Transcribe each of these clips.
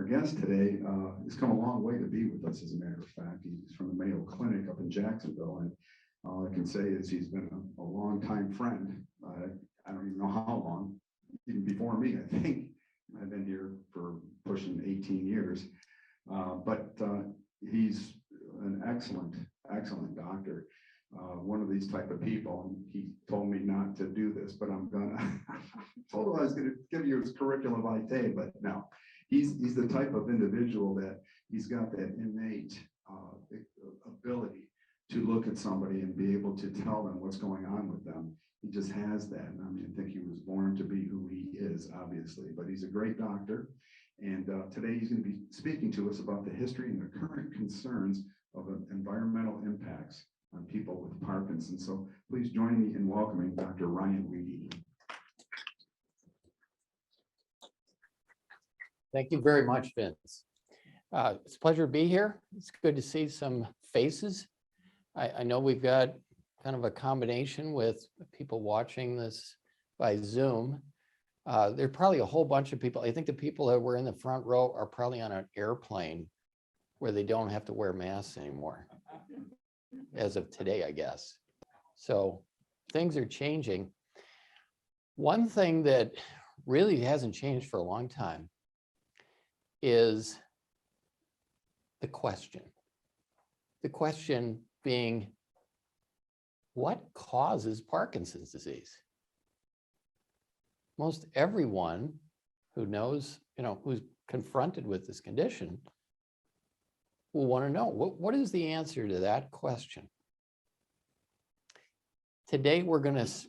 guest today has come a long way to be with us, as a matter of fact. He's from the Mayo Clinic up in Jacksonville, and all I can say is he's been a long-time friend. I don't even know how long, even before me, I think. I've been here for pushing 18 years, but he's an excellent doctor. One of these type of people, and he told me not to do this, but I'm gonna. I told him I was gonna give you his curriculum vitae, but no. He's the type of individual that he's got that innate ability to look at somebody and be able to tell them what's going on with them. He just has that. And I mean, I think he was born to be who he is, obviously, but he's a great doctor. And today he's going to be speaking to us about the history and the current concerns of environmental impacts on people with Parkinson's. So please join me in welcoming Dr. Ryan Uitti. Thank you very much, Vince. It's a pleasure to be here. It's good to see some faces. I know we've got kind of a combination with people watching this by Zoom. There are probably a whole bunch of people. I think the people that were in the front row are probably on an airplane where they don't have to wear masks anymore, as of today, I guess. So things are changing. One thing that really hasn't changed for a long time is the question. The question being, what causes Parkinson's disease? Most everyone who knows, who's confronted with this condition will want to know, what is the answer to that question? Today, this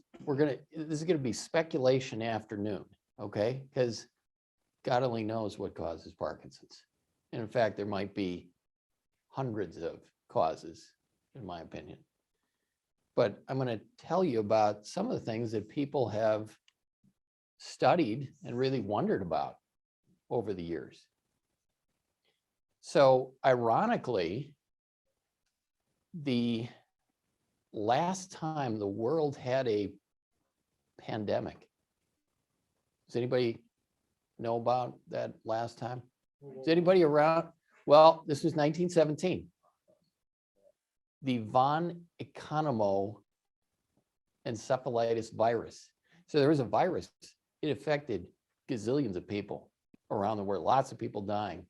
is going to be speculation afternoon, okay? Because God only knows what causes Parkinson's. And in fact, there might be hundreds of causes, in my opinion. But I'm going to tell you about some of the things that people have studied and really wondered about over the years. So ironically, the last time the world had a pandemic, does anybody know about that last time? Is anybody around? Well, this was 1917. The von Economo encephalitis virus. So there was a virus. It affected gazillions of people around the world, lots of people dying.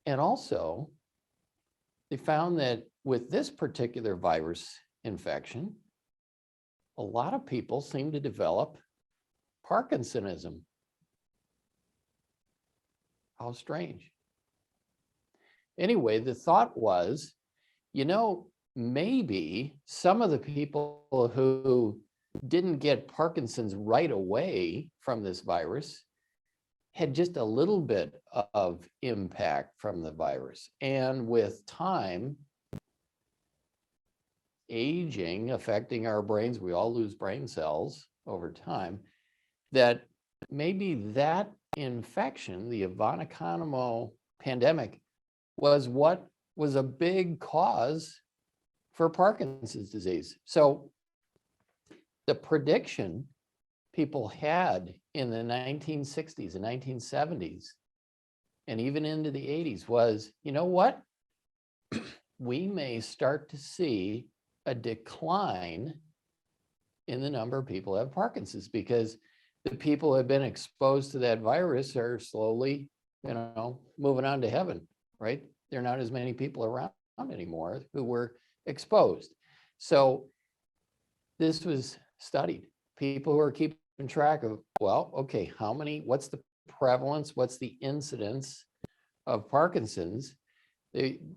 And also, they found that with this particular virus infection, a lot of people seem to develop Parkinsonism. How strange. Anyway, the thought was, maybe some of the people who didn't get Parkinson's right away from this virus had just a little bit of impact from the virus. And with time, aging affecting our brains, we all lose brain cells over time, that maybe that infection, the von Economo pandemic, was what was a big cause for Parkinson's disease. So the prediction people had in the 1960s and 1970s, and even into the 80s was, you know what? We may start to see a decline in the number of people who have Parkinson's, because the people who have been exposed to that virus are slowly, moving on to heaven, right? There are not as many people around anymore who were exposed. So this was studied. People who are keeping track of, well, okay, what's the prevalence? What's the incidence of Parkinson's?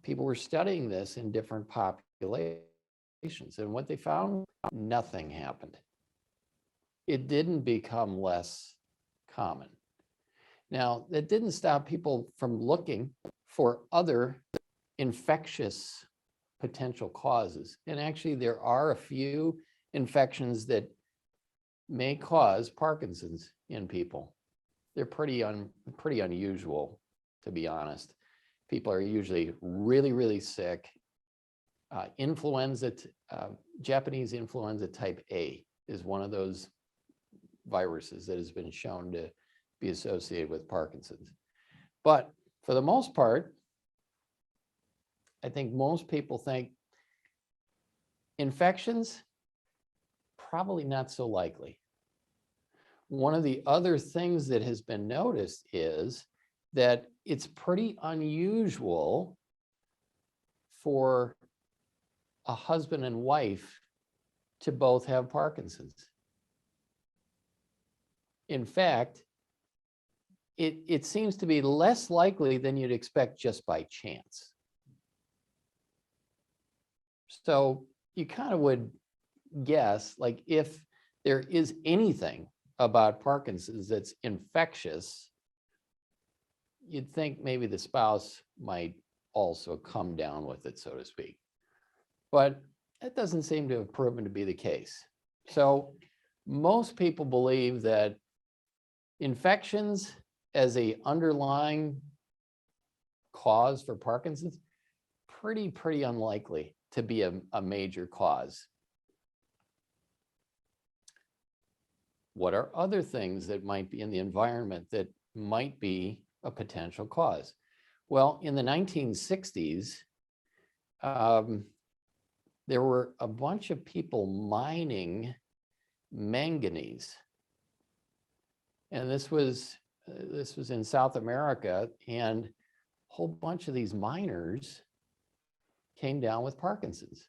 People were studying this in different populations. And what they found, nothing happened. It didn't become less common. Now, that didn't stop people from looking for other infectious potential causes. And actually, there are a few infections that may cause Parkinson's in people. They're pretty unusual, to be honest. People are usually really, really sick. Japanese influenza type A is one of those viruses that has been shown to be associated with Parkinson's. But for the most part, I think most people think infections, probably not so likely. One of the other things that has been noticed is that it's pretty unusual for a husband and wife to both have Parkinson's. In fact, it seems to be less likely than you'd expect just by chance. So you kind of would guess, like, if there is anything about Parkinson's that's infectious, you'd think maybe the spouse might also come down with it, so to speak. But that doesn't seem to have proven to be the case. So most people believe that infections as a underlying cause for Parkinson's, pretty unlikely to be a major cause. What are other things that might be in the environment that might be a potential cause? Well, in the 1960s, there were a bunch of people mining manganese. And this was in South America, and a whole bunch of these miners came down with Parkinson's.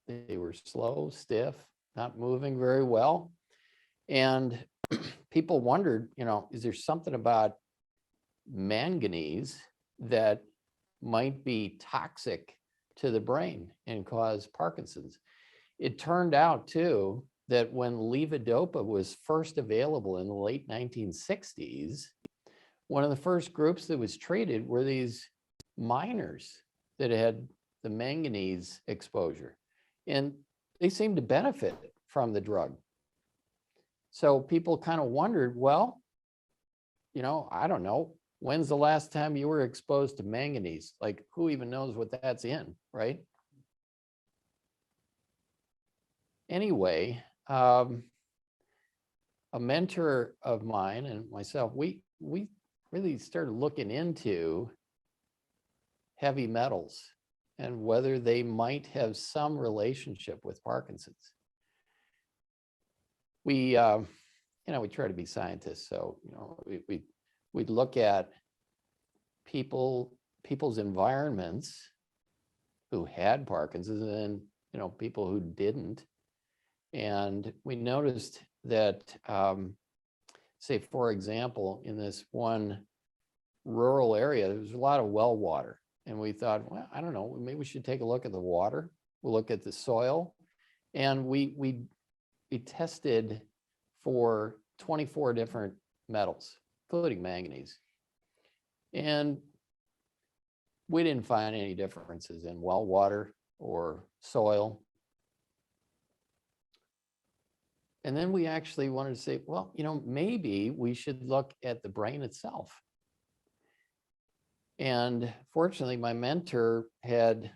They were slow, stiff, not moving very well. And people wondered, is there something about manganese that might be toxic to the brain and cause Parkinson's? It turned out too that when levodopa was first available in the late 1960s, one of the first groups that was treated were these miners that had the manganese exposure, and they seemed to benefit from the drug. So people kind of wondered, well, I don't know, when's the last time you were exposed to manganese? Like, who even knows what that's in, right? Anyway, a mentor of mine and myself, we really started looking into heavy metals and whether they might have some relationship with Parkinson's. We try to be scientists, so we'd look at people's environments who had Parkinson's and people who didn't. And we noticed that, say, for example, in this one rural area, there was a lot of well water. And we thought, well, I don't know, maybe we should take a look at the water. We'll look at the soil. And we tested for 24 different metals, including manganese. And we didn't find any differences in well water or soil. And then we actually wanted to say, well, maybe we should look at the brain itself. And fortunately, my mentor had,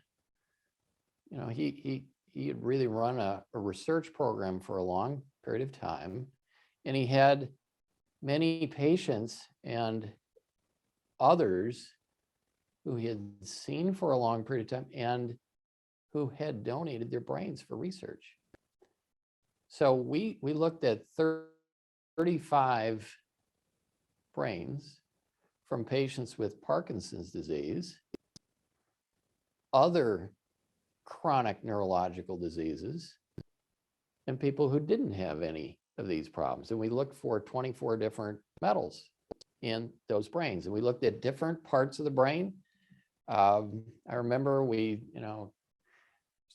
he had really run a research program for a long period of time. And he had many patients and others who he had seen for a long period of time and who had donated their brains for research. So we looked at 35 brains from patients with Parkinson's disease, other chronic neurological diseases, and people who didn't have any of these problems. And we looked for 24 different metals in those brains. And we looked at different parts of the brain. I remember we, was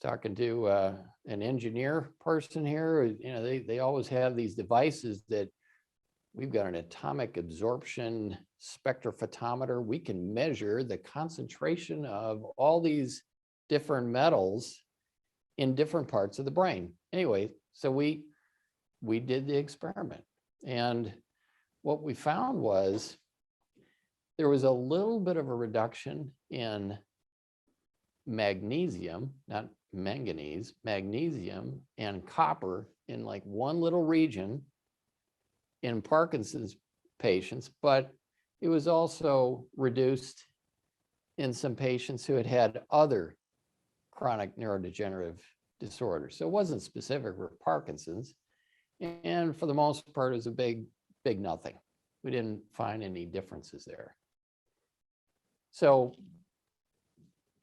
talking to an engineer person here. They always have these devices that we've got an atomic absorption spectrophotometer. We can measure the concentration of all these different metals in different parts of the brain. Anyway, so we did the experiment. And what we found was there was a little bit of a reduction in magnesium, not manganese, magnesium and copper in like one little region in Parkinson's patients, but it was also reduced in some patients who had had other chronic neurodegenerative disorders. So it wasn't specific for Parkinson's. And for the most part, it was a big nothing. We didn't find any differences there. So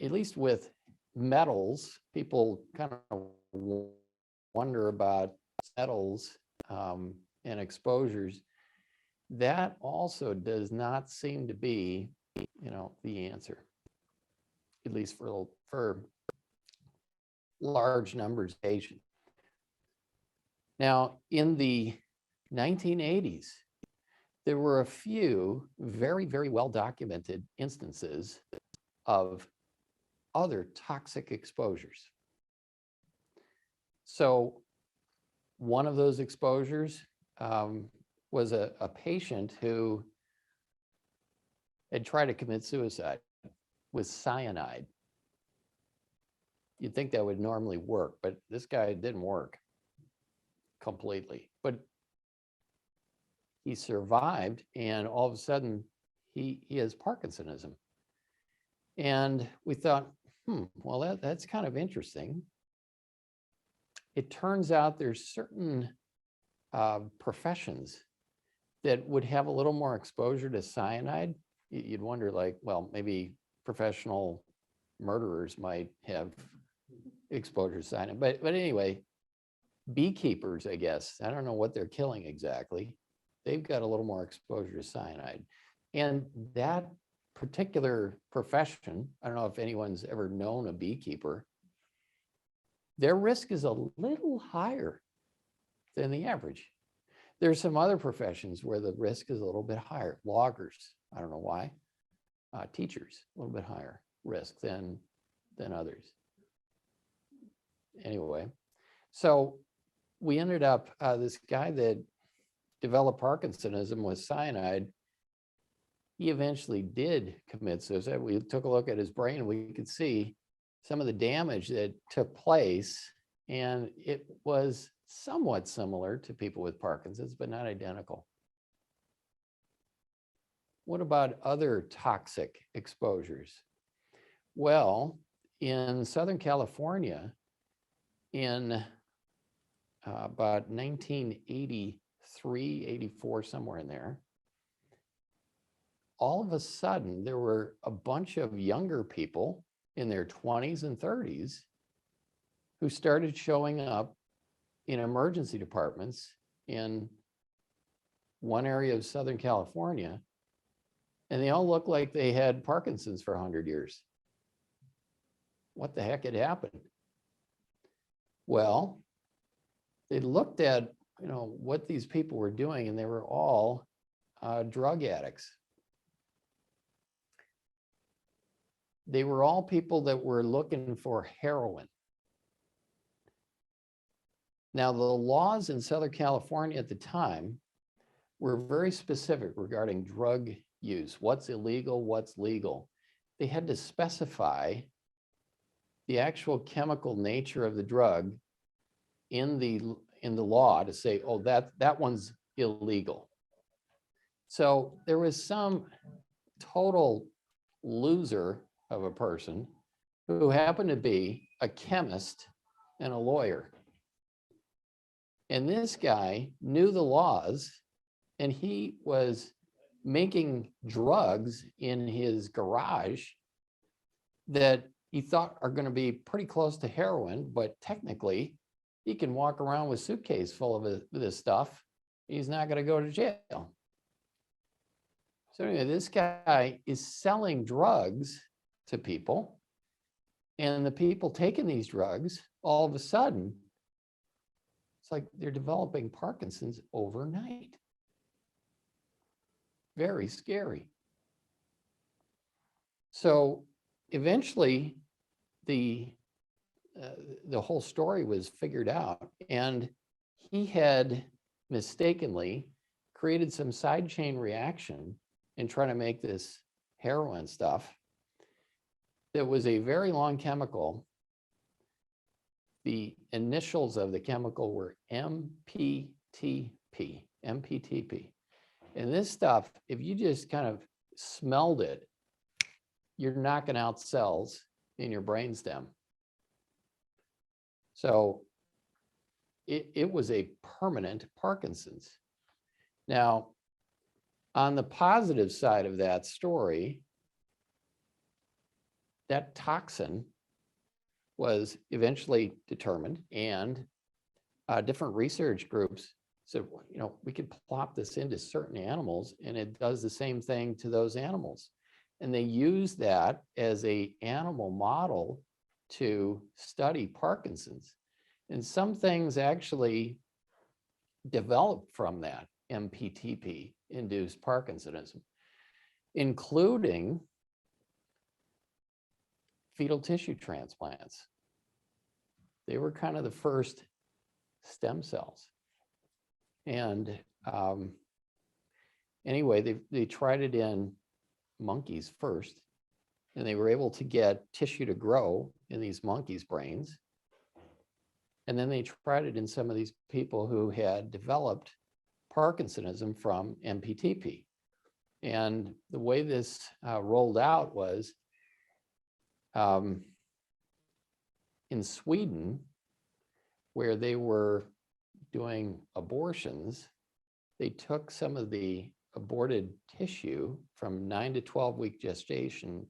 at least with metals, people kind of wonder about metals and exposures. That also does not seem to be, the answer, at least for large numbers of patients. Now, in the 1980s, there were a few very, very well documented instances of other toxic exposures. So one of those exposures was a patient who had tried to commit suicide with cyanide. You'd think that would normally work, but this guy didn't work completely. But he survived, and all of a sudden he has Parkinsonism. And we thought, well, that's kind of interesting. It turns out there's certain professions that would have a little more exposure to cyanide. You'd wonder, like, well, maybe professional murderers might have exposure to cyanide. But anyway, beekeepers, I guess, I don't know what they're killing exactly. They've got a little more exposure to cyanide. And that particular profession, I don't know if anyone's ever known a beekeeper, their risk is a little higher than the average. There's some other professions where the risk is a little bit higher. Loggers, I don't know why. Teachers, a little bit higher risk than others. Anyway, so we ended up, this guy that developed Parkinsonism with cyanide, he eventually did commit suicide. We took a look at his brain and we could see some of the damage that took place, and it was somewhat similar to people with Parkinson's, but not identical. What about other toxic exposures? Well, in Southern California, in about 1983, 84, somewhere in there, all of a sudden, there were a bunch of younger people in their 20s and 30s who started showing up in emergency departments in one area of Southern California, and they all looked like they had Parkinson's for 100 years. What the heck had happened? Well, they looked at, what these people were doing, and they were all drug addicts. They were all people that were looking for heroin. Now, the laws in Southern California at the time were very specific regarding drug use. What's illegal, what's legal. They had to specify the actual chemical nature of the drug in the law to say, oh, that one's illegal. So there was some total loser of a person who happened to be a chemist and a lawyer. And this guy knew the laws, and he was making drugs in his garage that he thought are going to be pretty close to heroin, but technically he can walk around with a suitcase full of this stuff. He's not going to go to jail. So anyway, this guy is selling drugs to people, and the people taking these drugs, all of a sudden, it's like they're developing Parkinson's overnight. Very scary. So eventually, the whole story was figured out, and he had mistakenly created some side chain reaction in trying to make this heroin stuff. That was a very long chemical. The initials of the chemical were MPTP. And this stuff, if you just kind of smelled it, you're knocking out cells in your brainstem. So it was a permanent Parkinson's. Now, on the positive side of that story, that toxin was eventually determined, and different research groups said, you know, we could plop this into certain animals and it does the same thing to those animals. And they use that as an animal model to study Parkinson's. And some things actually developed from that MPTP induced Parkinsonism, including fetal tissue transplants. They were kind of the first stem cells. And anyway, they tried it in monkeys first, and they were able to get tissue to grow in these monkeys' brains. And then they tried it in some of these people who had developed Parkinsonism from MPTP. And the way this rolled out was in Sweden, where they were doing abortions, they took some of the aborted tissue from 9 to 12-week gestation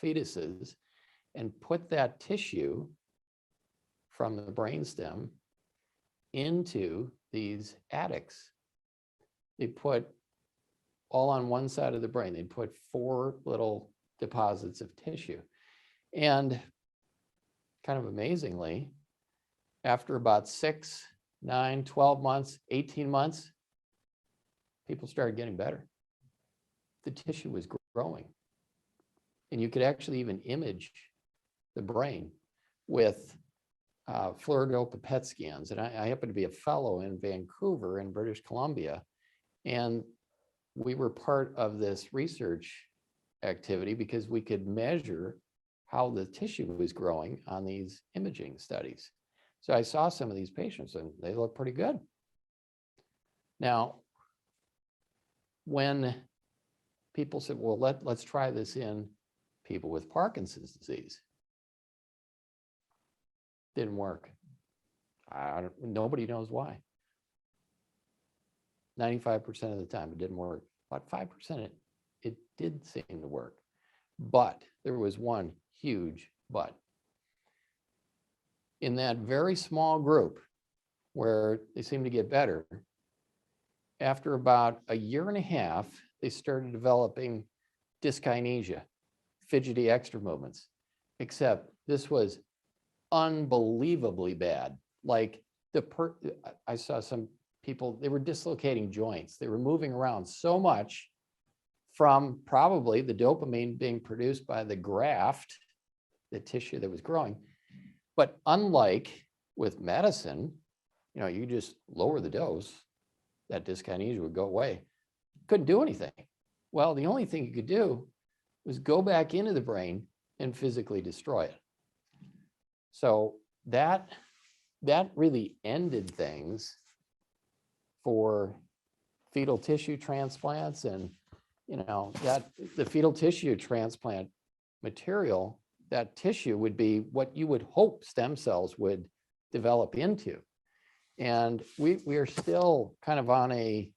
fetuses and put that tissue from the brainstem into these attics. They put all on one side of the brain. They put 4 little deposits of tissue. And kind of amazingly, after about 6, 9, 12 months, 18 months, people started getting better. The tissue was growing. And you could actually even image the brain with fluorodopa PET scans. And I happen to be a fellow in Vancouver in British Columbia. And we were part of this research activity because we could measure how the tissue was growing on these imaging studies. So I saw some of these patients and they look pretty good. Now, when people said, well, let's try this in people with Parkinson's disease, didn't work. Nobody knows why. 95% of the time it didn't work. About 5% it did seem to work. But there was one huge but. In that very small group where they seemed to get better, after about a year and a half, they started developing dyskinesia, fidgety extra movements, except this was unbelievably bad. Like I saw some people, they were dislocating joints. They were moving around so much from probably the dopamine being produced by the graft, the tissue that was growing. But unlike with medicine, you know, you just lower the dose, that dyskinesia would go away. Couldn't do anything. Well, the only thing you could do was go back into the brain and physically destroy it. So that really ended things for fetal tissue transplants. And, you know, that the fetal tissue transplant material, that tissue would be what you would hope stem cells would develop into. And we are still kind of on a,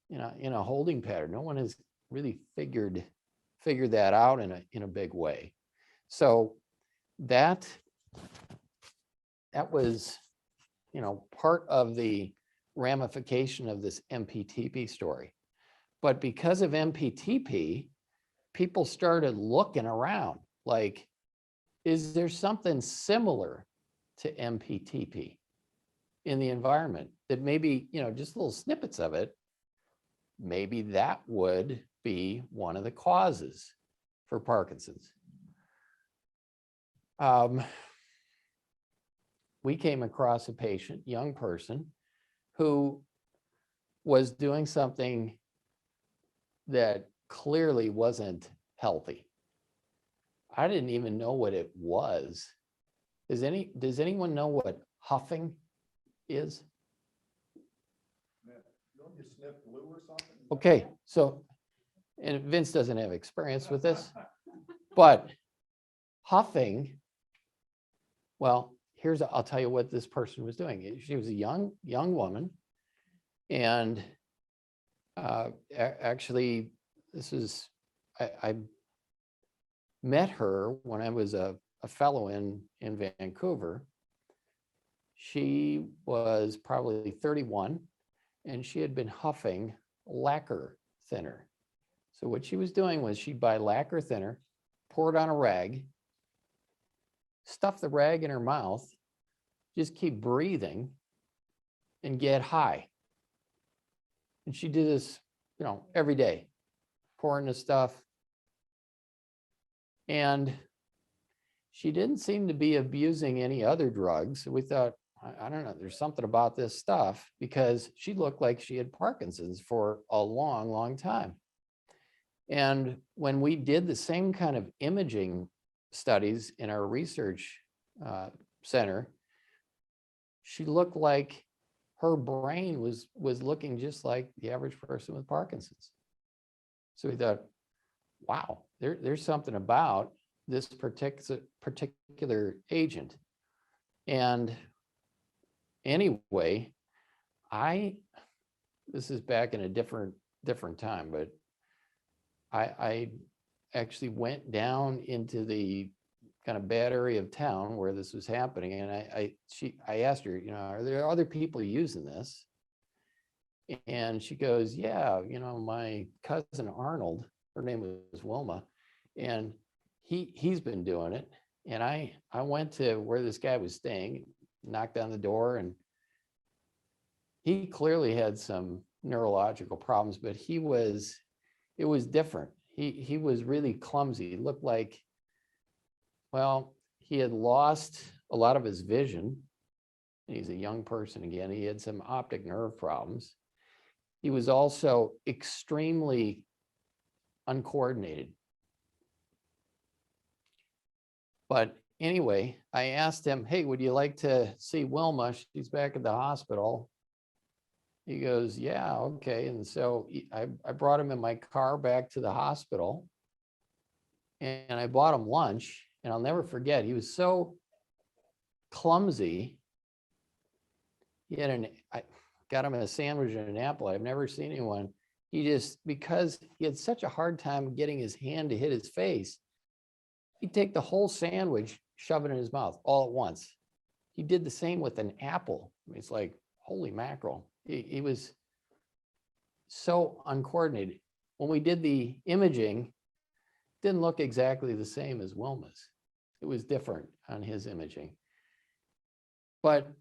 you know, in a holding pattern. No one has really figured that out in a big way. So that was, you know, part of the ramification of this MPTP story. But because of MPTP, people started looking around like, is there something similar to MPTP in the environment that maybe, you know, just little snippets of it, maybe that would be one of the causes for Parkinson's. We came across a patient, young person, who was doing something that clearly wasn't healthy. I didn't even know what it was. Does anyone know what huffing is? Don't you sniff glue or something? Okay, so and Vince doesn't have experience with this, but huffing, well, I'll tell you what this person was doing. She was a young woman, and actually, I met her when I was a fellow in Vancouver. She was probably 31, and she had been huffing lacquer thinner. So what she was doing was she'd buy lacquer thinner, pour it on a rag, stuff the rag in her mouth, just keep breathing and get high. And she did this, every day, pouring the stuff. And she didn't seem to be abusing any other drugs. So we thought, I don't know, there's something about this stuff, because she looked like she had Parkinson's for a long, long time. And when we did the same kind of imaging studies in our research center, she looked like her brain was looking just like the average person with Parkinson's. So we thought, wow, there's something about this particular agent. And anyway, this is back in a different time, but I actually went down into the kind of bad area of town where this was happening. And I asked her, are there other people using this? And she goes, yeah, my cousin Arnold, her name was Wilma, and he's been doing it. And I went to where this guy was staying, knocked on the door, and he clearly had some neurological problems, but it was different. He was really clumsy. It looked like, well, he had lost a lot of his vision. He's a young person again. He had some optic nerve problems. He was also extremely uncoordinated. But anyway, I asked him, hey, would you like to see Wilma? She's back at the hospital. He goes, yeah, okay. And so I brought him in my car back to the hospital, and I bought him lunch. And I'll never forget, he was so clumsy. I got him a sandwich and an apple. I've never seen anyone. Because he had such a hard time getting his hand to hit his face, he'd take the whole sandwich, shove it in his mouth all at once. He did the same with an apple. It's like, holy mackerel. He was so uncoordinated. When we did the imaging, it didn't look exactly the same as Wilma's. It was different on his imaging. But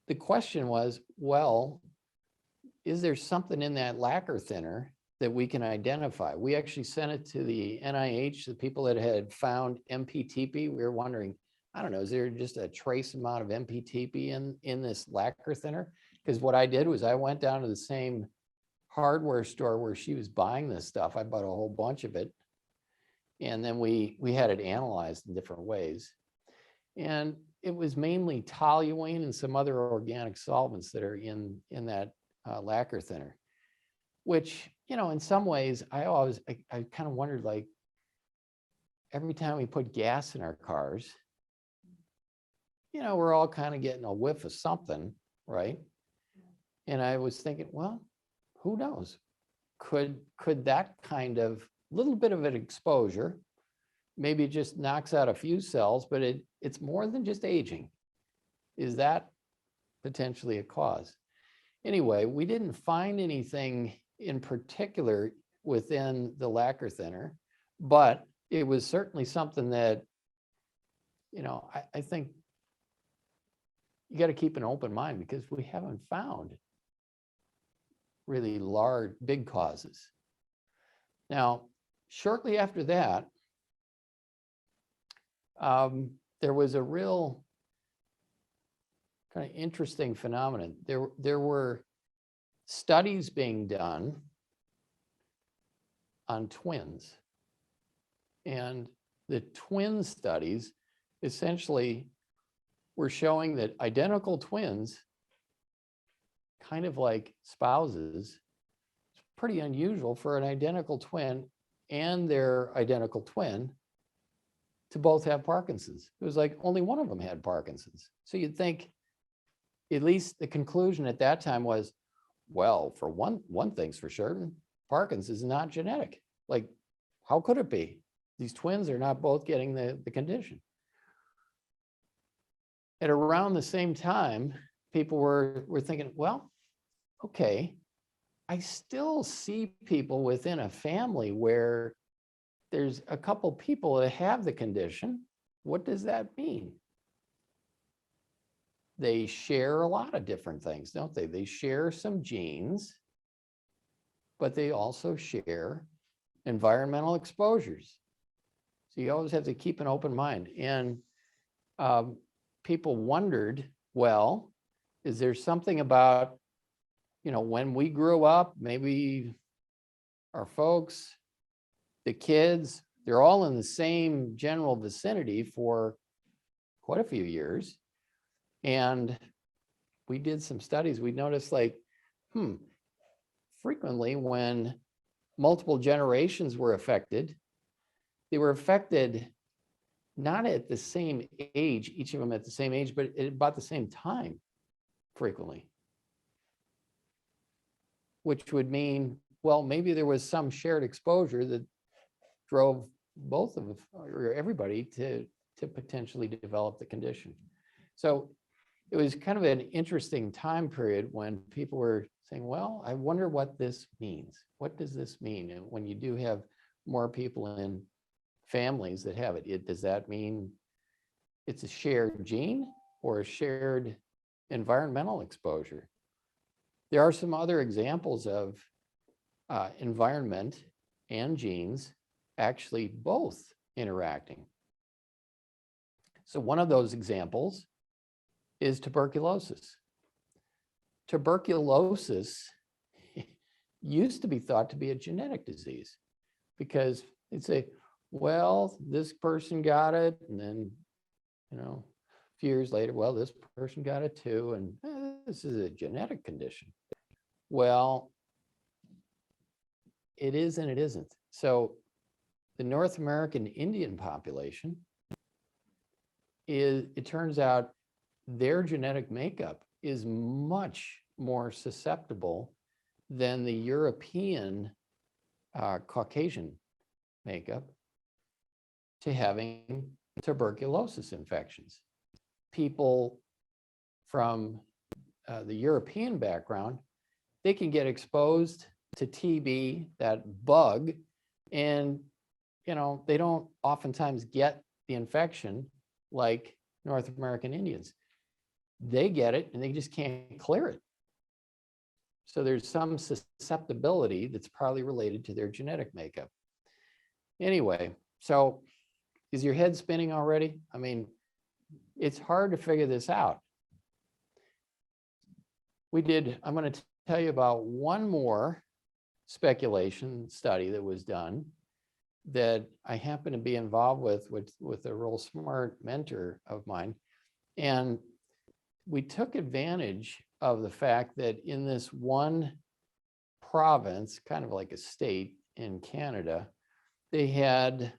the question was, well, is there something in that lacquer thinner that we can identify? We actually sent it to the NIH, the people that had found MPTP. We were wondering, I don't know, is there just a trace amount of MPTP in this lacquer thinner? Because what I did was I went down to the same hardware store where she was buying this stuff. I bought a whole bunch of it. And then we had it analyzed in different ways. And it was mainly toluene and some other organic solvents that are in that lacquer thinner, which, in some ways, I kind of wondered, like, every time we put gas in our cars, we're all kind of getting a whiff of something, right? And I was thinking, well, who knows? Could that kind of little bit of an exposure, maybe it just knocks out a few cells, but it's more than just aging. Is that potentially a cause? Anyway, we didn't find anything in particular within the lacquer thinner, but it was certainly something that, I think you got to keep an open mind, because we haven't found really big causes. Now, shortly after that, there was a real kind of interesting phenomenon. There were studies being done on twins, and the twin studies essentially were showing that identical twins, kind of like spouses, pretty unusual for an identical twin and their identical twin to both have Parkinson's. It was like only one of them had Parkinson's. So you'd think, at least the conclusion at that time was, well, for one thing's for certain, Parkinson's is not genetic. Like, how could it be? These twins are not both getting the condition. At around the same time, people were thinking, well, okay, I still see people within a family where there's a couple people that have the condition. What does that mean? They share a lot of different things, don't they? They share some genes, but they also share environmental exposures. So you always have to keep an open mind. And people wondered, well, is there something about, when we grew up, maybe our folks, the kids, they're all in the same general vicinity for quite a few years. And we did some studies. We noticed frequently when multiple generations were affected, they were affected not at the same age, each of them at the same age, but at about the same time frequently. Which would mean, well, maybe there was some shared exposure that drove both of or everybody to potentially develop the condition. So it was kind of an interesting time period when people were saying, well, I wonder what this means. What does this mean? And when you do have more people in families that have it, does that mean it's a shared gene or a shared environmental exposure? There are some other examples of environment and genes actually both interacting. So one of those examples is tuberculosis. Tuberculosis used to be thought to be a genetic disease because they'd say, well, this person got it, and then, a few years later, well, this person got it too, and this is a genetic condition. Well, it is and it isn't. So the North American Indian population it turns out their genetic makeup is much more susceptible than the European Caucasian makeup to having tuberculosis infections. People from the European background, they can get exposed to TB, that bug, and they don't oftentimes get the infection like North American Indians. They get it and they just can't clear it. So there's some susceptibility that's probably related to their genetic makeup. Anyway, so is your head spinning already? I mean, it's hard to figure this out. I'm going to tell you about one more speculation study that was done that I happen to be involved with a real smart mentor of mine. And we took advantage of the fact that in this one province, kind of like a state in Canada, they had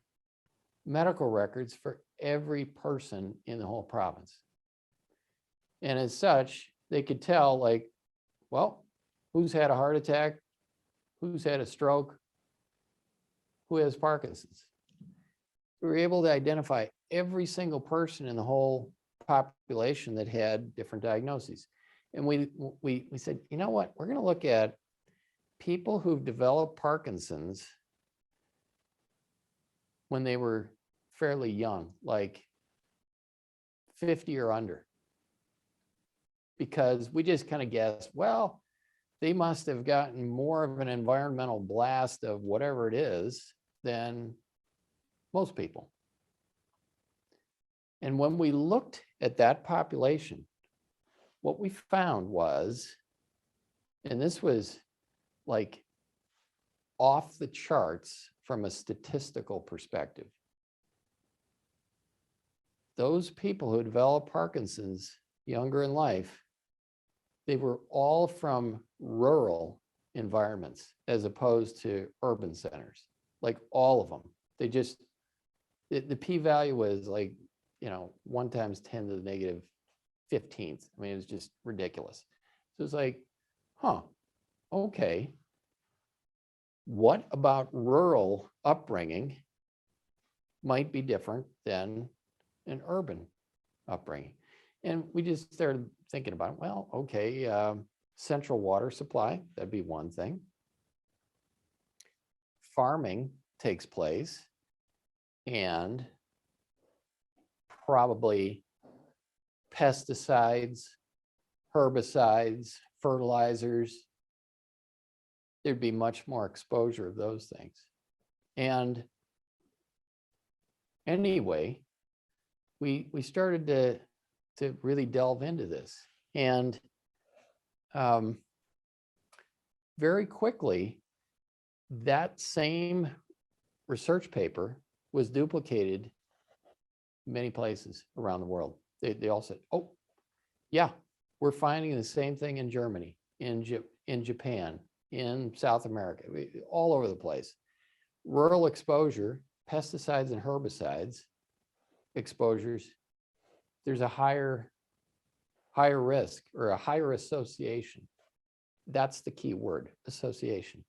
medical records for every person in the whole province. And as such, they could tell well, who's had a heart attack, who's had a stroke, who has Parkinson's. We were able to identify every single person in the whole population that had different diagnoses. And we said, you know what, we're going to look at people who've developed Parkinson's when they were fairly young, like 50 or under. Because we just kind of guessed, well, they must have gotten more of an environmental blast of whatever it is than most people. And when we looked at that population, what we found was, and this was like off the charts from a statistical perspective, those people who developed Parkinson's younger in life, they were all from rural environments as opposed to urban centers, like all of them. They just, the p-value was like, 1 times 10 to the negative 15th. I mean, it was just ridiculous. So it's like, okay, what about rural upbringing might be different than an urban upbringing? And we just started thinking about, well, okay, central water supply, that'd be one thing. Farming takes place, and probably pesticides, herbicides, fertilizers, there'd be much more exposure of those things. And anyway, we started to really delve into this. And very quickly, that same research paper was duplicated many places around the world. They all said, oh, yeah, we're finding the same thing in Germany, in Japan, in South America, all over the place. Rural exposure, pesticides and herbicides exposures, there's a higher risk, or a higher association. That's the key word, association.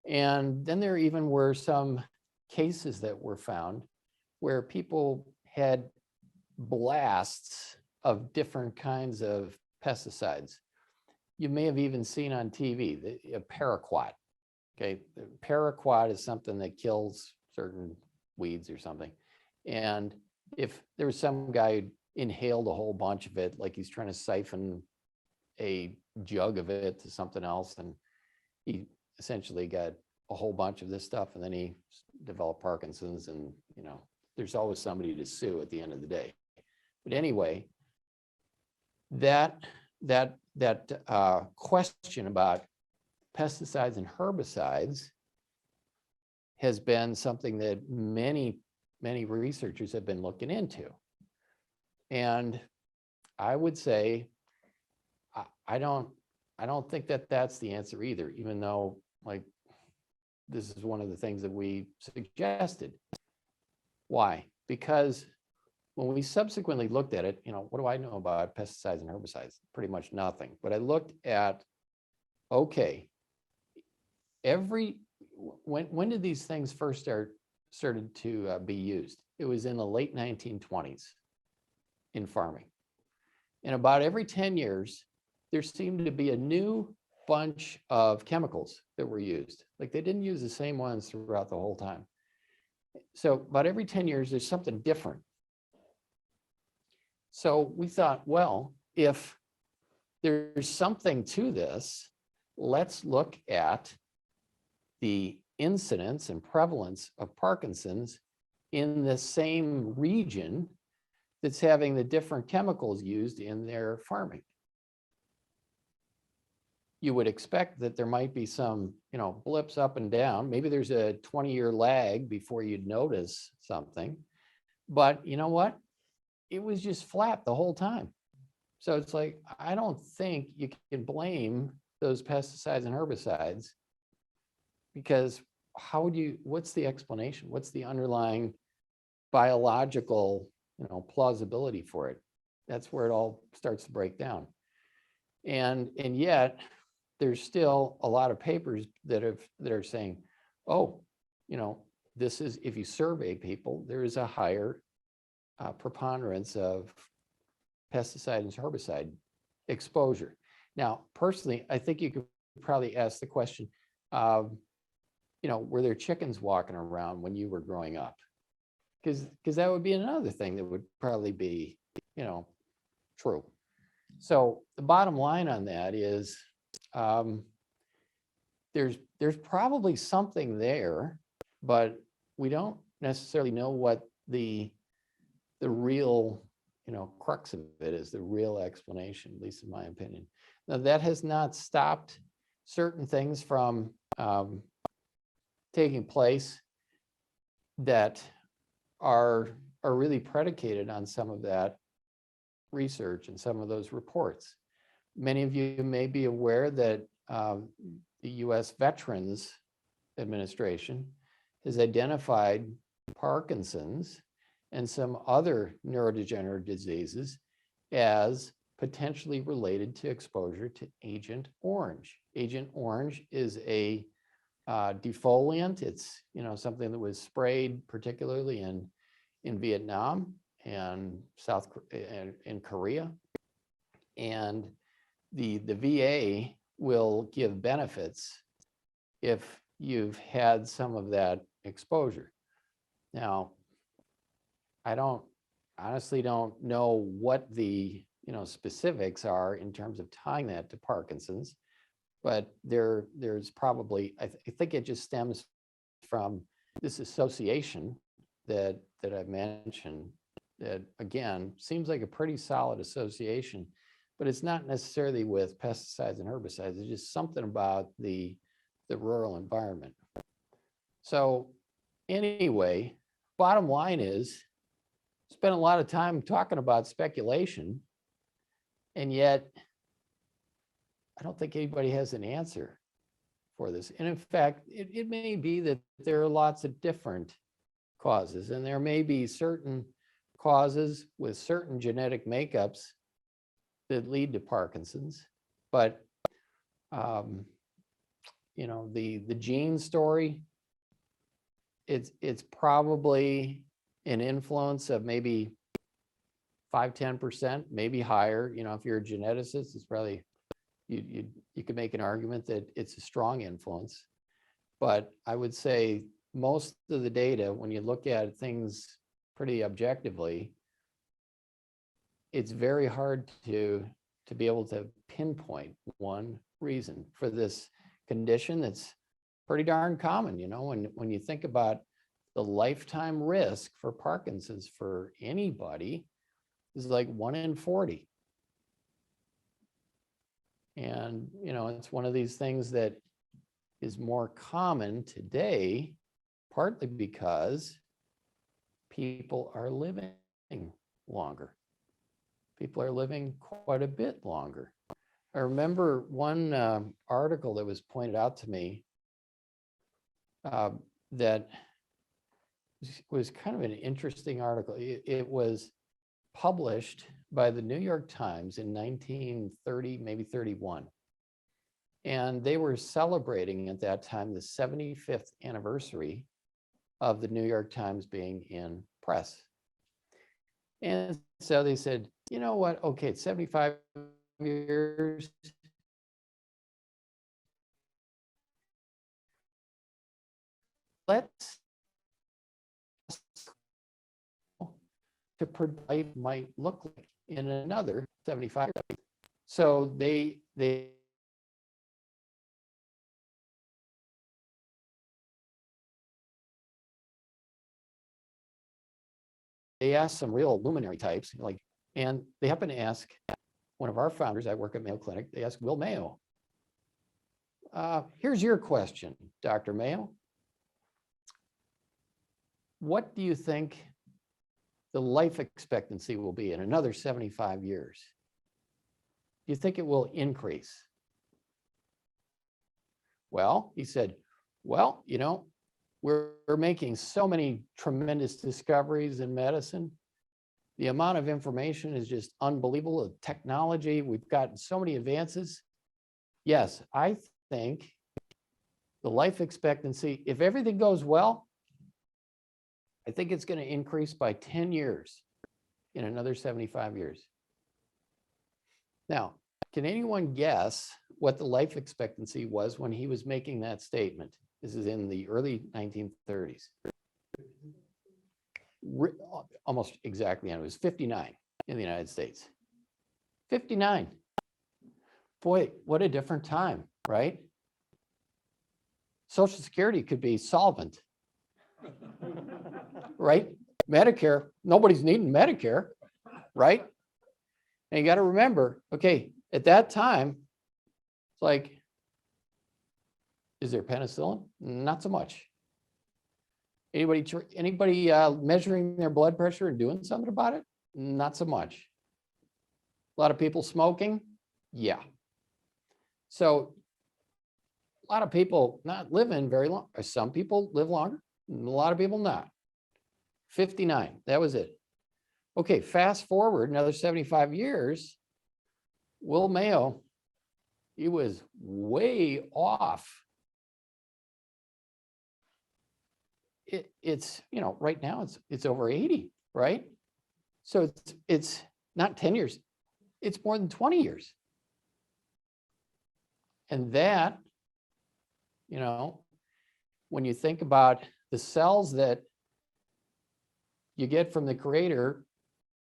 And then there even were some cases that were found where people had blasts of different kinds of pesticides. You may have even seen on TV, a paraquat. Okay, paraquat is something that kills certain weeds or something. And if there was some guy who inhaled a whole bunch of it, like he's trying to siphon a jug of it to something else, and he essentially got a whole bunch of this stuff, and then he developed Parkinson's, and there's always somebody to sue at the end of the day. But anyway, that question about pesticides and herbicides has been something that many researchers have been looking into. And I would say, I don't think that that's the answer either, even though, like, this is one of the things that we suggested. Why? Because when we subsequently looked at it, what do I know about pesticides and herbicides? Pretty much nothing. But I looked at, okay, when did these things first started to be used? It was in the late 1920s in farming. And about every 10 years, there seemed to be a new bunch of chemicals that were used. Like, they didn't use the same ones throughout the whole time. So about every 10 years, there's something different. So we thought, well, if there's something to this, let's look at the incidence and prevalence of Parkinson's in the same region that's having the different chemicals used in their farming. You would expect that there might be some, blips up and down. Maybe there's a 20-year lag before you'd notice something. But you know what? It was just flat the whole time. So it's like, I don't think you can blame those pesticides and herbicides, because what's the explanation? What's the underlying biological, plausibility for it? That's where it all starts to break down. And yet there's still a lot of papers that are saying, oh, this is, if you survey people, there is a higher preponderance of pesticide and herbicide exposure. Now, personally, I think you could probably ask the question, were there chickens walking around when you were growing up? Because that would be another thing that would probably be, true. So the bottom line on that is, there's probably something there, but we don't necessarily know what the real, crux of it is, the real explanation, at least in my opinion. Now, that has not stopped certain things from taking place that are really predicated on some of that research and some of those reports. Many of you may be aware that the US Veterans Administration has identified Parkinson's and some other neurodegenerative diseases as potentially related to exposure to Agent Orange. Agent Orange is a defoliant. It's, you know, something that was sprayed particularly in Vietnam and in Korea. And the VA will give benefits if you've had some of that exposure. Now, I honestly don't know what the, you know, specifics are in terms of tying that to Parkinson's, but there's probably, I think it just stems from this association that I mentioned that, again, seems like a pretty solid association, but it's not necessarily with pesticides and herbicides. It's just something about the rural environment. So anyway, bottom line is, spent a lot of time talking about speculation, and yet I don't think anybody has an answer for this. And in fact, it may be that there are lots of different causes, and there may be certain causes with certain genetic makeups that lead to Parkinson's. But, you know, the gene story, it's probably an influence of maybe 5–10%, maybe higher. You know, if you're a geneticist, it's probably, you could make an argument that it's a strong influence. But I would say most of the data, when you look at things pretty objectively, it's very hard to be able to pinpoint one reason for this condition that's pretty darn common. You know, when you think about the lifetime risk for Parkinson's for anybody is like 1 in 40. And, you know, it's one of these things that is more common today, partly because people are living longer. People are living quite a bit longer. I remember one article that was pointed out to me that was kind of an interesting article. It was published by the New York Times in 1930, maybe 31. And they were celebrating at that time the 75th anniversary of the New York Times being in press. And so they said, you know what? Okay, it's 75 years. Let's to predict life might look like in another 75 years. So they asked some real luminary types, like, and they happen to ask one of our founders. I work at Mayo Clinic. They asked Will Mayo, here's your question, Dr. Mayo. What do you think the life expectancy will be in another 75 years? Do you think it will increase? Well, he said, well, you know, we're making so many tremendous discoveries in medicine. The amount of information is just unbelievable. The technology, we've gotten so many advances. Yes, I think the life expectancy, if everything goes well, I think it's going to increase by 10 years in another 75 years. Now, can anyone guess what the life expectancy was when he was making that statement? This is in the early 1930s. Almost exactly, and it was 59 in the United States. 59. Boy, what a different time, right? Social Security could be Solvent, right? Medicare, nobody's needing Medicare, right? And you got to remember, okay, at that time, it's like, is there penicillin? Not so much. Anybody measuring their blood pressure and doing something about it? Not so much. A lot of people smoking? Yeah. So A lot of people not living very long. Some people live longer, a lot of people not. 59, that was it. Okay, fast forward another 75 years, Will Mayo, he was way off. It's, you know, right now it's over 80, right? So it's not 10 years, it's more than 20 years. And that, you know, when you think about the cells that you get from the creator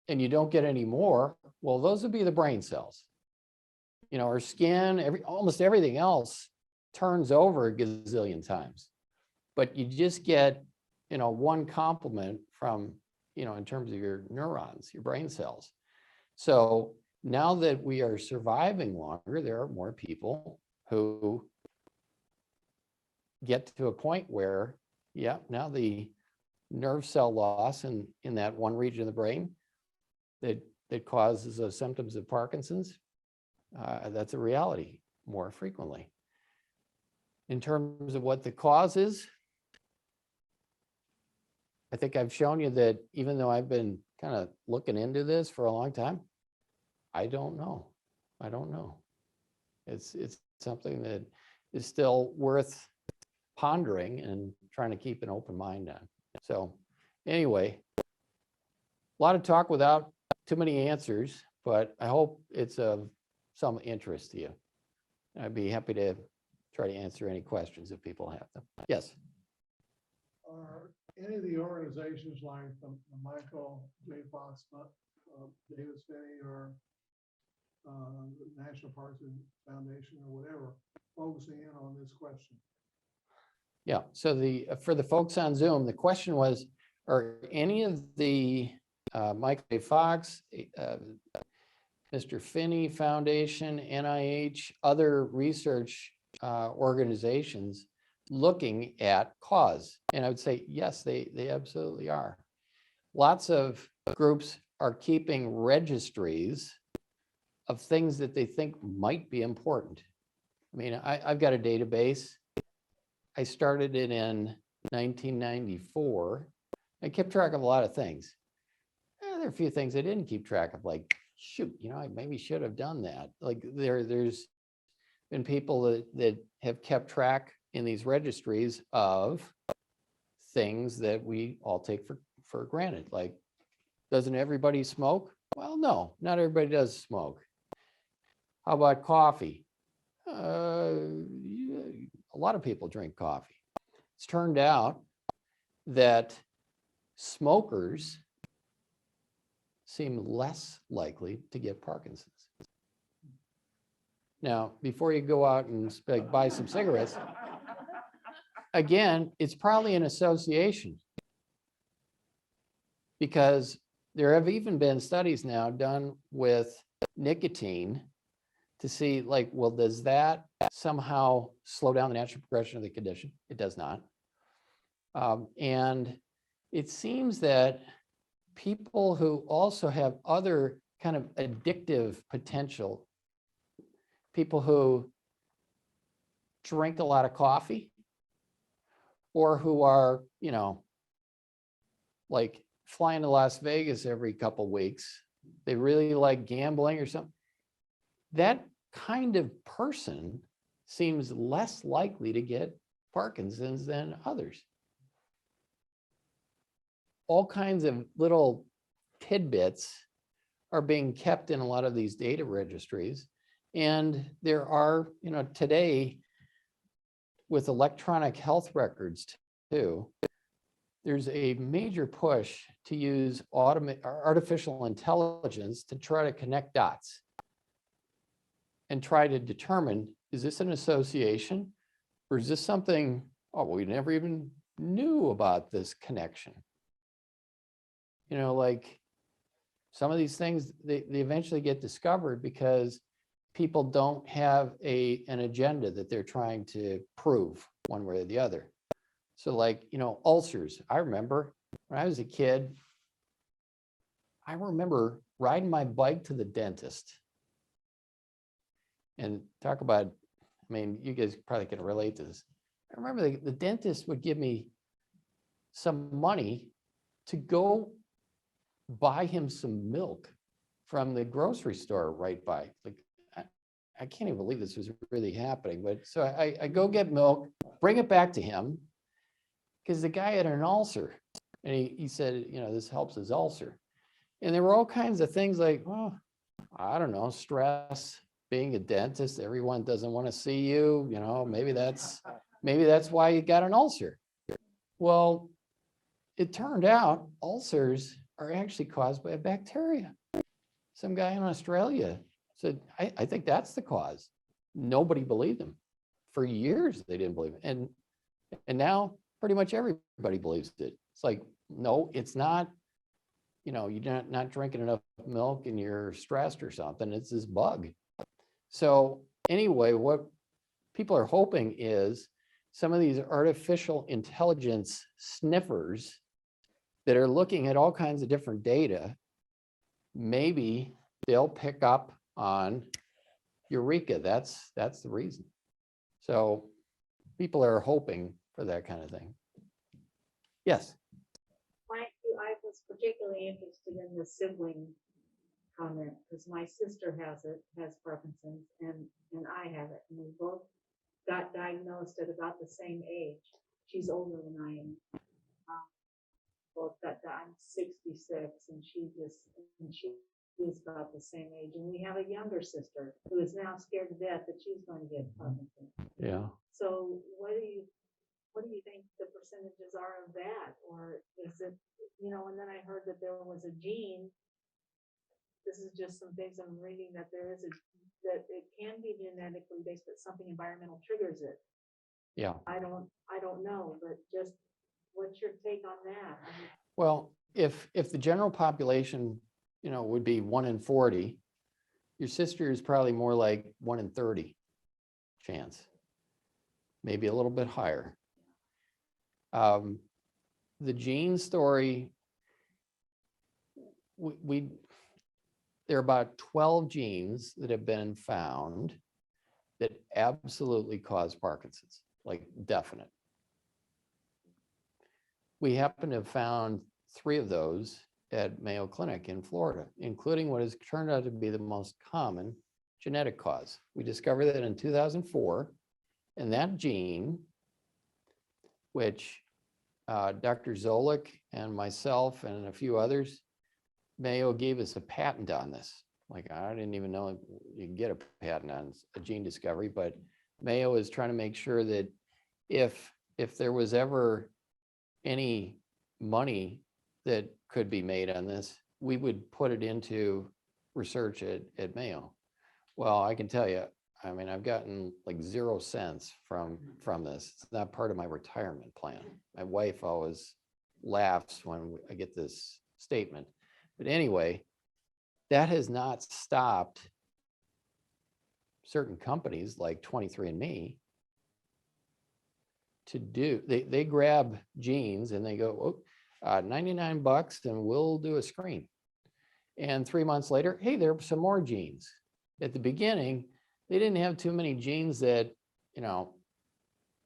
and you don't get any more, well, those would be the brain cells. You know, our skin, almost everything else turns over a gazillion times. But you just get, you know, one complement from, you know, in terms of your neurons, your brain cells. So now that we are surviving longer, there are more people who get to a point where, yeah, now the nerve cell loss in that one region of the brain that causes those symptoms of Parkinson's, that's a reality more frequently. In terms of what the cause is, I think I've shown you that even though I've been kind of looking into this for a long time, I don't know. I don't know. It's something that is still worth pondering and trying to keep an open mind on. So anyway, a lot of talk without too many answers, but I hope it's of some interest to you. I'd be happy to try to answer any questions if people have them. Yes. Are any of the organizations like the Michael J. Fox, Davis Finney, or the National Parkinson Foundation, or whatever, focusing in on this question? Yeah, so for the folks on Zoom, the question was, are any of the Michael J. Fox, Mr. Finney Foundation, NIH, other research organizations looking at cause? And I would say, yes, they absolutely are. Lots of groups are keeping registries of things that they think might be important. I mean, I've got a database. I started it in 1994. I kept track of a lot of things. There are a few things I didn't keep track of, like, shoot, you know, I maybe should have done that. Like there's been people that have kept track in these registries of things that we all take for granted. Like, doesn't everybody smoke? Well, no, not everybody does smoke. How about coffee? A lot of people drink coffee. It's turned out that smokers seem less likely to get Parkinson's. Now, before you go out and buy some cigarettes, again, it's probably an association, because there have even been studies now done with nicotine to see, like, well, does that somehow slow down the natural progression of the condition? It does not. And it seems that people who also have other kind of addictive potential, people who drink a lot of coffee, or who are, you know, like flying to Las Vegas every couple of weeks, they really like gambling or something, that kind of person seems less likely to get Parkinson's than others. All kinds of little tidbits are being kept in a lot of these data registries. And there are, you know, today with electronic health records too, there's a major push to use artificial intelligence to try to connect dots and try to determine, is this an association, or is this something, oh, we never even knew about this connection? You know, like some of these things, they eventually get discovered because people don't have an agenda that they're trying to prove one way or the other. So like, you know, ulcers. I remember when I was a kid, I remember riding my bike to the dentist. And talk about I mean, you guys probably can relate to this. I remember the dentist would give me some money to go buy him some milk from the grocery store right by. Like, I can't even believe this was really happening. But so I go get milk, bring it back to him, because the guy had an ulcer. And he said, you know, this helps his ulcer. And there were all kinds of things like, well, I don't know, stress, being a dentist, everyone doesn't want to see you, you know, maybe that's why you got an ulcer. Well, it turned out ulcers are actually caused by a bacteria. Some guy in Australia said, I think that's the cause. Nobody believed him. For years, they didn't believe it. And now pretty much everybody believes it. It's like, no, it's not, you know, you're not drinking enough milk and you're stressed or something. It's this bug. So anyway, what people are hoping is some of these artificial intelligence sniffers that are looking at all kinds of different data, maybe they'll pick up on Eureka. That's the reason. So people are hoping for that kind of thing. Yes. I was particularly interested in the sibling comment because my sister has Parkinson's, and I have it, and we both got diagnosed at about the same age. She's older than I am. Both I'm 66, and she's about the same age, and we have a younger sister who is now scared to death that she's going to get Parkinson's. Yeah. So what do you think the percentages are of that? Or is it, you know, and then I heard that there was a gene. This is just some things I'm reading, that that it can be genetically based, but something environmental triggers it. Yeah. I don't know, but just what's your take on that? I mean, Well, if the general population, you know, would be 1 in 40, your sister is probably more like 1 in 30 chance, maybe a little bit higher. The gene story, there are about 12 genes that have been found that absolutely cause Parkinson's, like definite. We happen to have found 3 of those at Mayo Clinic in Florida, including what has turned out to be the most common genetic cause. We discovered that in 2004, and that gene, which Dr. Zolik and myself and a few others, Mayo gave us a patent on this. Like, I didn't even know you can get a patent on a gene discovery, but Mayo is trying to make sure that if there was ever any money that could be made on this, we would put it into research at Mayo. Well, I can tell you, I mean, I've gotten like 0 cents from this. It's not part of my retirement plan. My wife always laughs when I get this statement. But anyway, that has not stopped certain companies like 23andMe to do, they grab genes and they go, oh, $99 and we'll do a screen. And 3 months later, hey, there are some more genes. At the beginning, they didn't have too many genes that, you know,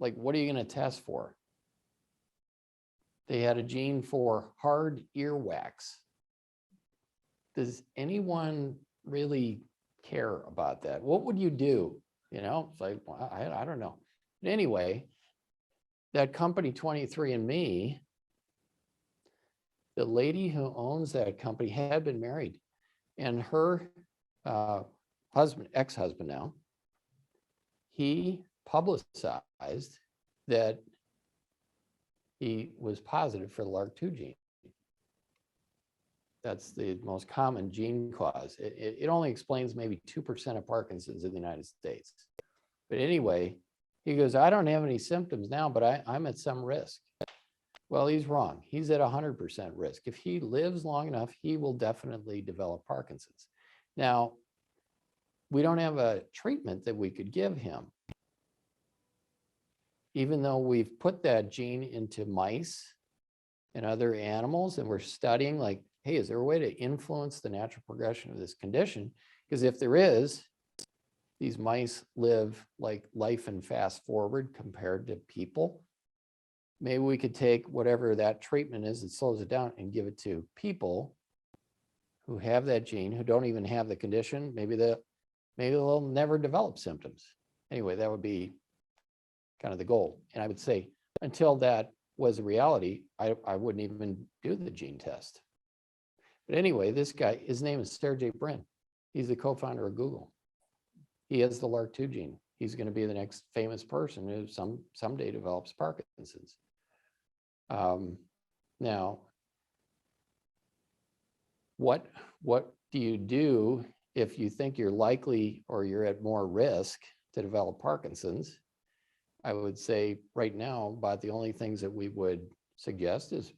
like, what are you going to test for? They had a gene for hard earwax. Does anyone really care about that? What would you do? You know, it's like, well, I don't know. But anyway, that company 23andMe, the lady who owns that company had been married, and her ex-husband now, he publicized that he was positive for the LRRK2 gene. That's the most common gene cause. It only explains maybe 2% of Parkinson's in the United States. But anyway, he goes, I don't have any symptoms now, but I'm at some risk. Well, he's wrong. He's at 100% risk. If he lives long enough, he will definitely develop Parkinson's. Now, we don't have a treatment that we could give him, even though we've put that gene into mice and other animals, and we're studying, like, hey, is there a way to influence the natural progression of this condition? Because if there is, these mice live like life and fast forward compared to people. Maybe we could take whatever that treatment is that slows it down and give it to people who have that gene, who don't even have the condition. Maybe they'll never develop symptoms. Anyway, that would be kind of the goal. And I would say until that was a reality, I wouldn't even do the gene test. But anyway, this guy, his name is Sergey Brin. He's the co-founder of Google. He has the LRRK2 gene. He's going to be the next famous person who someday develops Parkinson's. Now, what do you do if you think you're likely or you're at more risk to develop Parkinson's? I would say right now, about the only things that we would suggest is,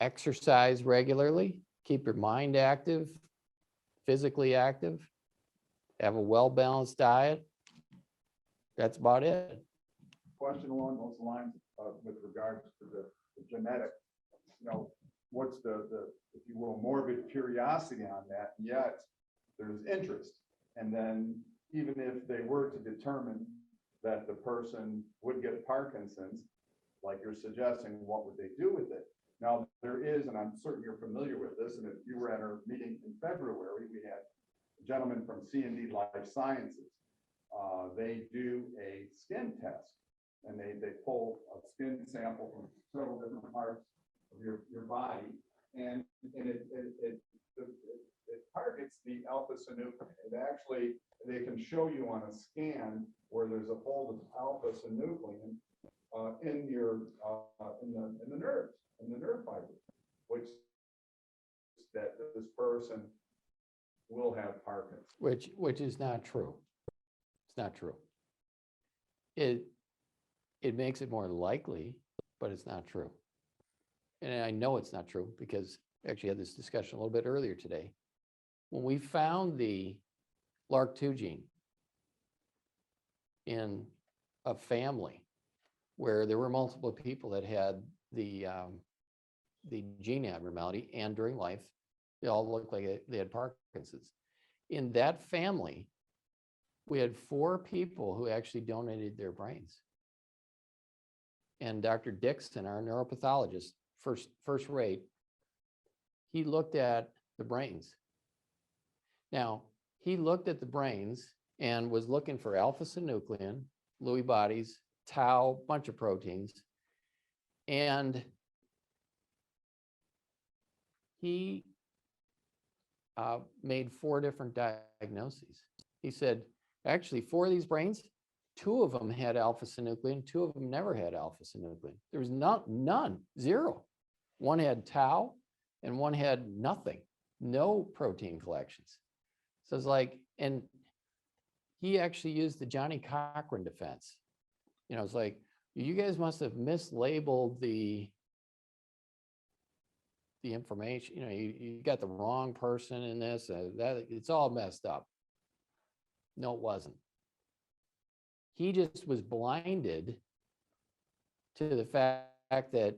exercise regularly, keep your mind active, physically active, have a well-balanced diet. That's about it. Question along those lines with regards to the genetic, what's the, if you will, morbid curiosity on that, yet there's interest. And then even if they were to determine that the person would get Parkinson's, like you're suggesting, what would they do with it? Now, there is, and I'm certain you're familiar with this, and if you were at our meeting in February, we had a gentleman from C&D Life Sciences. They do a skin test, and they pull a skin sample from several different parts of your body, and it targets the alpha-synuclein. It actually, they can show you on a scan where there's a fold of alpha-synuclein in your in the nerves, in the nerve fibers, which that this person will have Parkinson's. Which is not true. It's not true. It makes it more likely, but it's not true. And I know it's not true because I actually had this discussion a little bit earlier today. When we found the LRRK2 gene in a family where there were multiple people that had the gene abnormality, and during life, they all looked like they had Parkinson's. In that family, we had 4 people who actually donated their brains. And Dr. Dixon, our neuropathologist, first rate, he looked at the brains. Now, he looked at the brains and was looking for alpha-synuclein, Lewy bodies, tau, bunch of proteins. And he made 4 different diagnoses. He said, actually, 4 of these brains, 2 of them had alpha-synuclein, 2 of them never had alpha-synuclein. There was none, 0. One had tau and one had nothing, no protein collections. So it's like, and he actually used the Johnny Cochran defense. It's like, you guys must have mislabeled the information. You got the wrong person in this, that it's all messed up. No, it wasn't. He just was blinded to the fact that,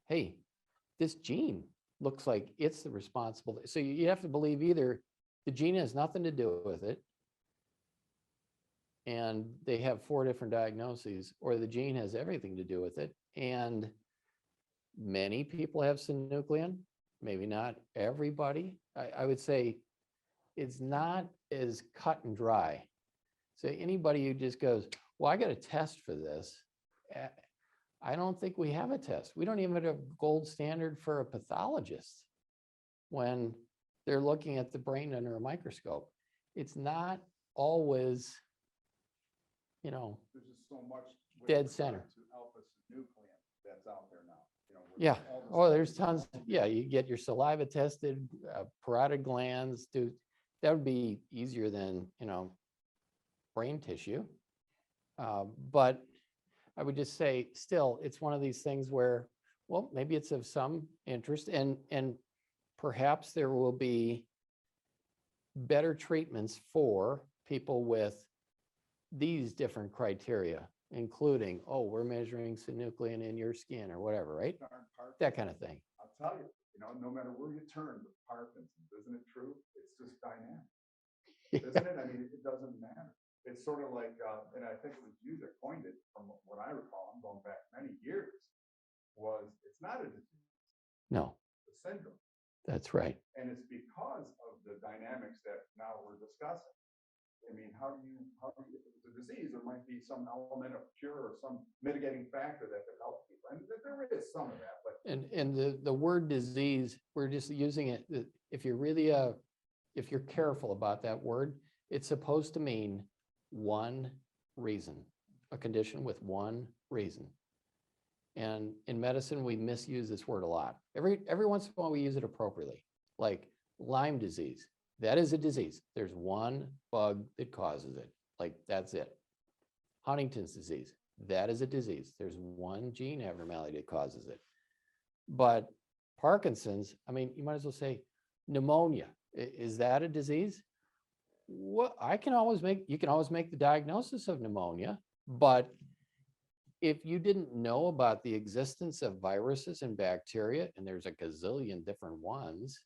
hey, this gene looks like it's the responsible. So you have to believe either the gene has nothing to do with it, and they have 4 different diagnoses, or the gene has everything to do with it. And many people have synuclein, maybe not everybody. I would say it's not as cut and dry. So anybody who just goes, well, I got a test for this. I don't think we have a test. We don't even have a gold standard for a pathologist when they're looking at the brain under a microscope. It's not always, There's just so much with dead regard center. to alpha-synuclein that's out there now. Yeah. all the Oh, there's studies- tons. Yeah, you get your saliva tested, parotid glands. That would be easier than, brain tissue. But I would just say, still, it's one of these things where, well, maybe it's of some interest, and perhaps there will be better treatments for people with these different criteria, including, oh, we're measuring synuclein in your skin or whatever, right? darn Parkinson's. That kind of thing. I'll tell you, no matter where you turn with Parkinson's, isn't it true? It's just dynamic. isn't it? I mean, it doesn't matter. It's sort of like, and I think it was you that coined it, from what I recall, I'm going back many years, was it's not a disease, No, it's a syndrome. that's right. And it's because of the dynamics that now we're discussing. I mean, how do you, if it's a disease, there might be some element of cure or some mitigating factor that could help people. And there is some of that, but And the word disease, we're just using it, if you're really, if you're careful about that word, it's supposed to mean one reason, a condition with one reason. And in medicine, we misuse this word a lot. Every once in a while, we use it appropriately, like Lyme disease. That is a disease. There's one bug that causes it. Like, that's it. Huntington's disease. That is a disease. There's one gene abnormality that causes it. But Parkinson's, I mean, you might as well say pneumonia. Is that a disease? Well, you can always make the diagnosis of pneumonia, but if you didn't know about the existence of viruses and bacteria, and there's a gazillion different ones,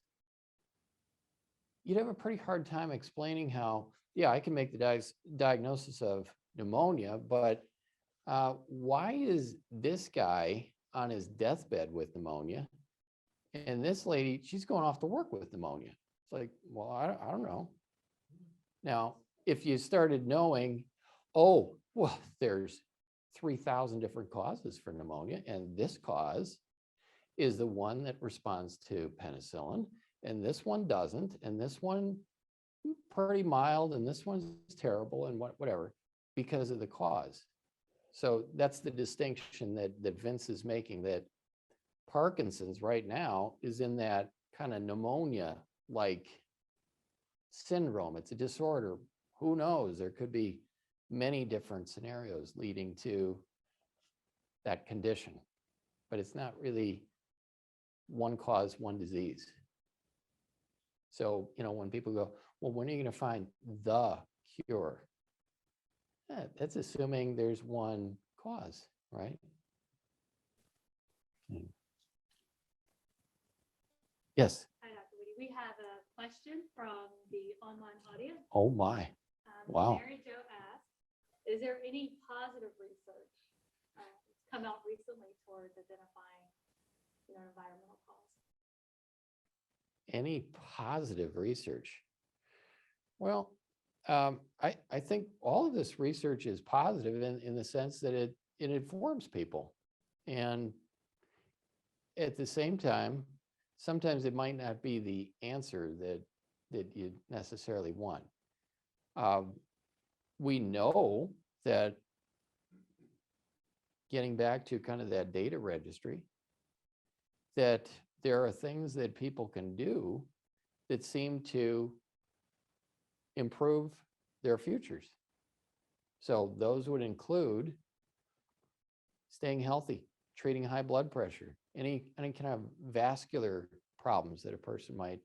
you'd have a pretty hard time explaining how, yeah, I can make the diagnosis of pneumonia, but why is this guy on his deathbed with pneumonia, and this lady, she's going off to work with pneumonia? It's like, well, I don't know. Now, if you started knowing, oh, well, there's 3,000 different causes for pneumonia, and this cause is the one that responds to penicillin, and this one doesn't, and this one pretty mild, and this one's terrible, and whatever, because of the cause. So that's the distinction that Vince is making, that Parkinson's right now is in that kind of pneumonia-like syndrome. It's a disorder. Who knows? There could be many different scenarios leading to that condition, but it's not really one cause, one disease. So, when people go, well, when are you going to find the cure? That's assuming there's one cause, right? Yes. Hi, Dr. Woody. We have a question from the online audience. Oh my. Wow. Mary Jo asked, is there any positive research that's come out recently towards identifying environmental cause? Any positive research? Well, I think all of this research is positive in the sense that it informs people. And at the same time, sometimes it might not be the answer that you necessarily want. We know that, getting back to kind of that data registry, that there are things that people can do that seem to improve their futures. So those would include staying healthy, treating high blood pressure, any kind of vascular problems that a person might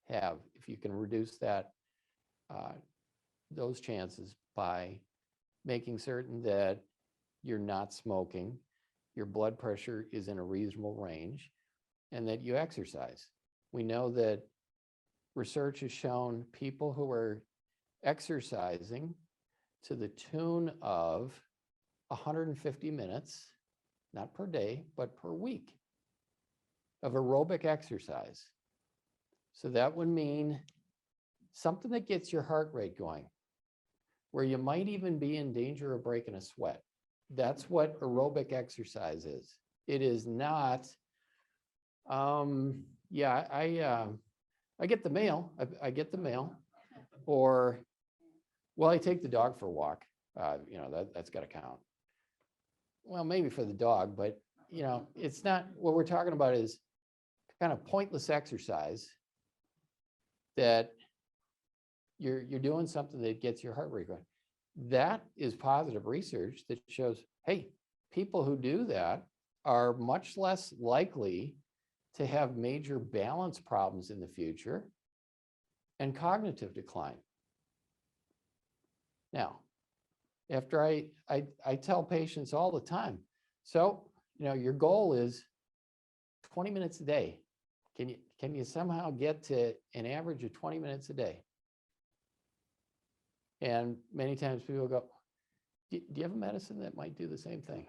have. If you can reduce that, those chances by making certain that you're not smoking, your blood pressure is in a reasonable range, and that you exercise. We know that research has shown people who are exercising to the tune of 150 minutes, not per day, but per week, of aerobic exercise. So that would mean something that gets your heart rate going, where you might even be in danger of breaking a sweat. That's what aerobic exercise is. It is not, yeah, I get the mail. I get the mail, or, well, I take the dog for a walk. That's got to count. Well, maybe for the dog, but it's not. What we're talking about is kind of pointless exercise that you're doing something that gets your heart rate going. That is positive research that shows, hey, people who do that are much less likely to have major balance problems in the future and cognitive decline. Now, after I tell patients all the time, so, your goal is 20 minutes a day. Can you somehow get to an average of 20 minutes a day? And many times people go, do you have a medicine that might do the same thing?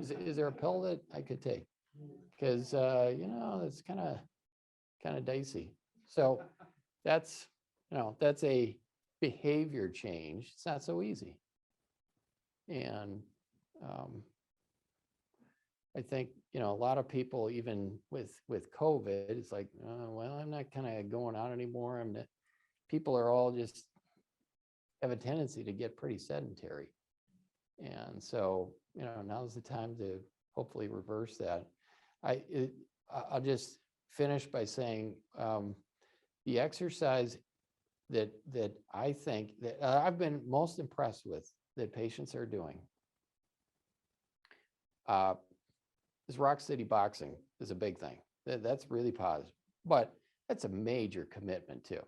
Is there a pill that I could take? Because, it's kind of dicey. So that's, that's a behavior change. It's not so easy. And I think, a lot of people, even with COVID, it's like, well, I'm not kind of going out anymore. People are all just have a tendency to get pretty sedentary. And so, now's the time to hopefully reverse that. I'll just finish by saying the exercise that I think that I've been most impressed with that patients are doing is Rock City boxing is a big thing. That's really positive, but that's a major commitment too.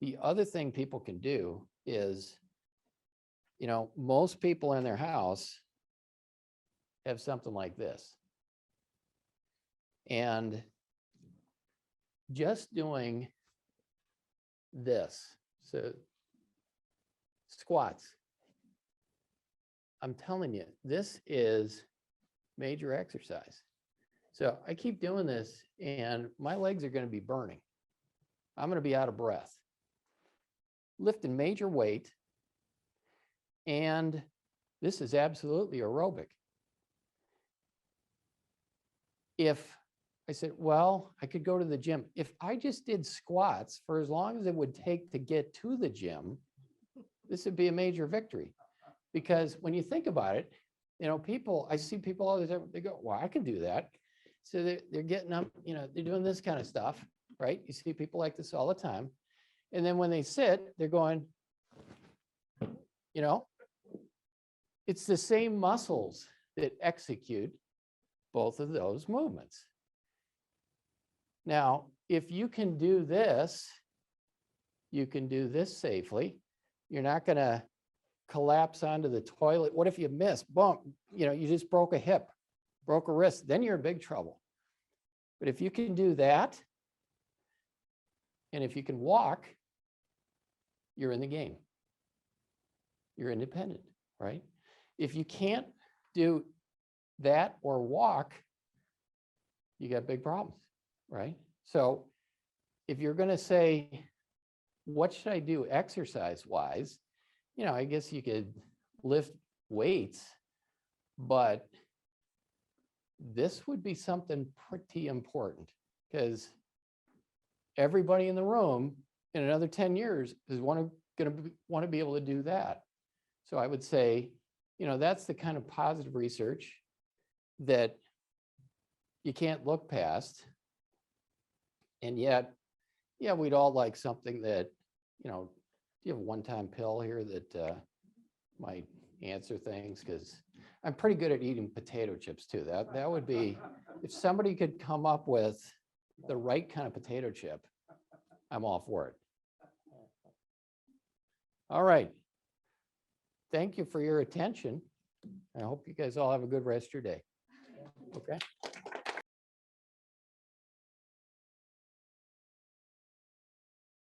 The other thing people can do is, most people in their house have something like this. And just doing this, so squats, I'm telling you, this is major exercise. So I keep doing this and my legs are going to be burning. I'm going to be out of breath. Lifting major weight. And this is absolutely aerobic. If I said, well, I could go to the gym. If I just did squats for as long as it would take to get to the gym, this would be a major victory. Because when you think about it, I see people all the time, they go, well, I can do that. So they're getting up, they're doing this kind of stuff, right? You see people like this all the time. And then when they sit, they're going, it's the same muscles that execute both of those movements. Now, if you can do this, you can do this safely. You're not going to collapse onto the toilet. What if you miss? Bump, you just broke a hip, broke a wrist, then you're in big trouble. But if you can do that, and if you can walk, you're in the game. You're independent, right? If you can't do that or walk, you got big problems, right? So if you're going to say, what should I do exercise-wise? I guess you could lift weights, but this would be something pretty important because everybody in the room in another 10 years is going to want to be able to do that. So I would say, that's the kind of positive research that you can't look past. And yet, yeah, we'd all like something that, do you have a one-time pill here that might answer things? Because I'm pretty good at eating potato chips too. That would be, if somebody could come up with the right kind of potato chip, I'm all for it. All right. Thank you for your attention. I hope you guys all have a good rest of your day. Okay.